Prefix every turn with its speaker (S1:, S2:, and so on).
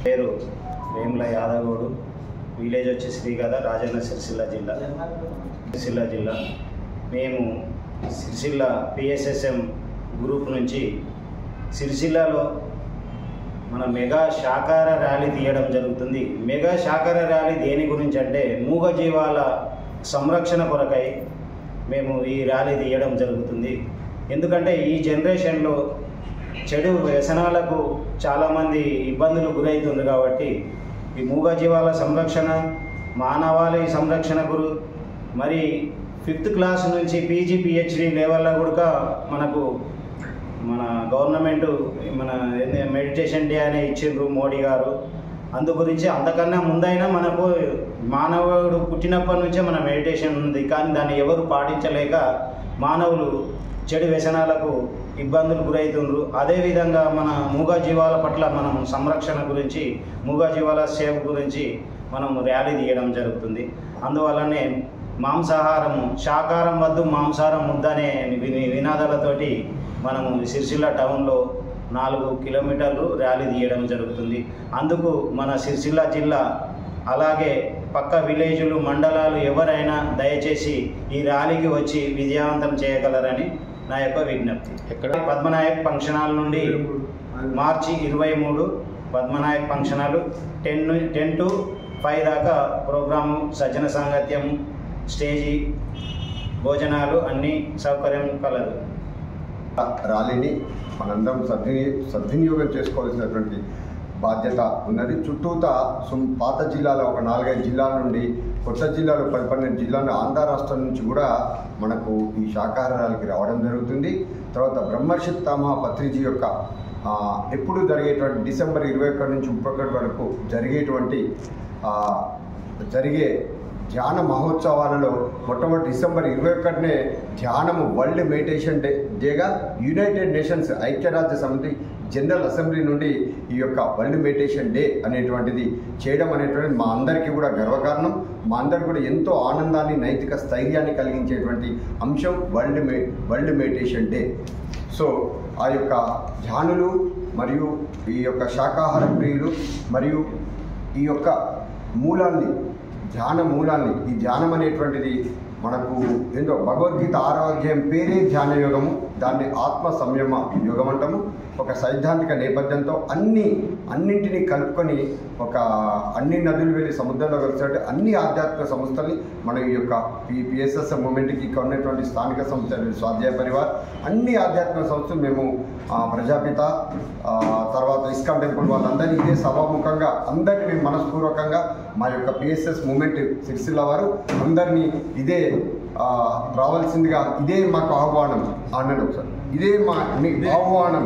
S1: పేరు వేముల యాదగౌడు, విలేజ్ వచ్చి శ్రీగద, రాజన్న సిరిసిల్ల జిల్లా. మేము సిరిసిల్ల పిఎస్ఎస్ఎం గ్రూప్ నుంచి సిరిసిల్లలో మన మెగా శాకార ర్యాలీ తీయడం జరుగుతుంది. మెగా శాకార ర్యాలీ దేని గురించి అంటే మూగజీవాల సంరక్షణ కొరకై మేము ఈ ర్యాలీ తీయడం జరుగుతుంది. ఎందుకంటే ఈ జనరేషన్లో చెడు వ్యసనాలకు చాలామంది ఇబ్బందులు గురవుతుంది కాబట్టి ఈ మూగజీవాల సంరక్షణ, మానవాళి సంరక్షణ గురు మరి 5th క్లాస్ నుంచి పీజీ పిహెచ్డి లెవెల్లో కూడా మన గవర్నమెంట్ మెడిటేషన్ డే అనే ఇచ్చిండ్రు మోడీ గారు. అందు గురించి అంతకన్నా ముందైనా మనకు మానవుడు పుట్టినప్పటి నుంచే మన మెడిటేషన్ ఉంది, కానీ దాన్ని ఎవరు పాటించలేక మానవులు చెడు వ్యసనాలకు ఇబ్బందులు గురవుతుండ్రు. అదేవిధంగా మన మూగజీవాల పట్ల మనం సంరక్షణ గురించి, మూగజీవాల సేవ గురించి మనం ర్యాలీ తీయడం జరుగుతుంది. అందువల్లనే మాంసాహారము శాకారం వద్దు మాంసాహారం ముద్ద అనే నినాదాలతోటి మనము సిరిసిల్ల టౌన్లో 4 కిలోమీటర్లు ర్యాలీ తీయడం జరుగుతుంది. అందుకు మన సిరిసిల్ల జిల్లా అలాగే పక్క విలేజులు, మండలాలు ఎవరైనా దయచేసి ఈ ర్యాలీకి వచ్చి విజయవంతం చేయగలరని నా యొక్క విజ్ఞప్తి. పద్మనాయక్ ఫంక్షన్ హాల్ నుండి మార్చి 23 పద్మనాయక్ ఫంక్షన్ హాల్ 10 to 5 దాకా ప్రోగ్రాము, సజ్జన సాంగత్యం, స్టేజీ, భోజనాలు అన్ని సౌకర్యం కలదు.
S2: ర్యాలీని మనందరం సద్వినియోగం చేసుకోవాల్సినటువంటి బాధ్యత ఉన్నది. చుట్టూతా పాత జిల్లాలో ఒక 4-5 జిల్లాల నుండి, కొత్త జిల్లాలో 10-12 జిల్లాలు, ఆంధ్ర రాష్ట్రం నుంచి కూడా మనకు ఈ శాకాహార ర్యాలీకి రావడం జరుగుతుంది. తర్వాత బ్రహ్మర్షి పితామహ పత్రిజీ యొక్క ఎప్పుడు జరిగేటువంటి డిసెంబర్ 21 నుంచి 31 వరకు జరిగే ధ్యాన మహోత్సవాలలో మొట్టమొదటి డిసెంబర్ 21నే ధ్యానము వరల్డ్ మెడిటేషన్ డేగా యునైటెడ్ నేషన్స్ ఐక్యరాజ్య సమితి జనరల్ అసెంబ్లీ నుండి ఈ యొక్క వరల్డ్ మెడిటేషన్ డే అనేటువంటిది చేయడం అనేటువంటిది మా అందరికీ కూడా గర్వకారణం. మా అందరికీ కూడా ఎంతో ఆనందాన్ని, నైతిక స్థైర్యాన్ని కలిగించేటువంటి అంశం వరల్డ్ మెడిటేషన్ డే. సో ఆ యొక్క ధ్యానులు మరియు ఈ యొక్క శాకాహార ప్రియులు మరియు ఈ యొక్క ధ్యాన మూలాన్ని, ఈ ధ్యానం అనేటువంటిది మనకు ఏంటో భగవద్గీత 6వ అధ్యాయం పేరే ధ్యాన యోగము, దాన్ని ఆత్మ సంయమ యోగం అంటాము. ఒక సైద్ధాంతిక నేపథ్యంతో అన్నింటినీ కలుపుకొని అన్ని నదులు వెళ్ళి సముద్రంలో కలిసినట్టు అన్ని ఆధ్యాత్మిక సంస్థల్ని మన ఈ యొక్క పిఎస్ఎస్ మూమెంట్కి ఉన్నటువంటి స్థానిక సంస్థలు, స్వాధ్యాయ పరివార్, అన్ని ఆధ్యాత్మిక సంస్థలు మేము ప్రజాపిత, తర్వాత ఇస్కాన్ టెంపుల్ వాళ్ళందరినీ ఇదే సభాముఖంగా అందరినీ మేము మనస్పూర్వకంగా మా యొక్క పిఎస్ఎస్ మూమెంట్ సిరిసిల్ల వారు అందరినీ ఇదే రావాల్సిందిగా, ఇదే మాకు ఆహ్వానం అన్నాడు ఒకసారి, ఇదే మా ఆహ్వానం.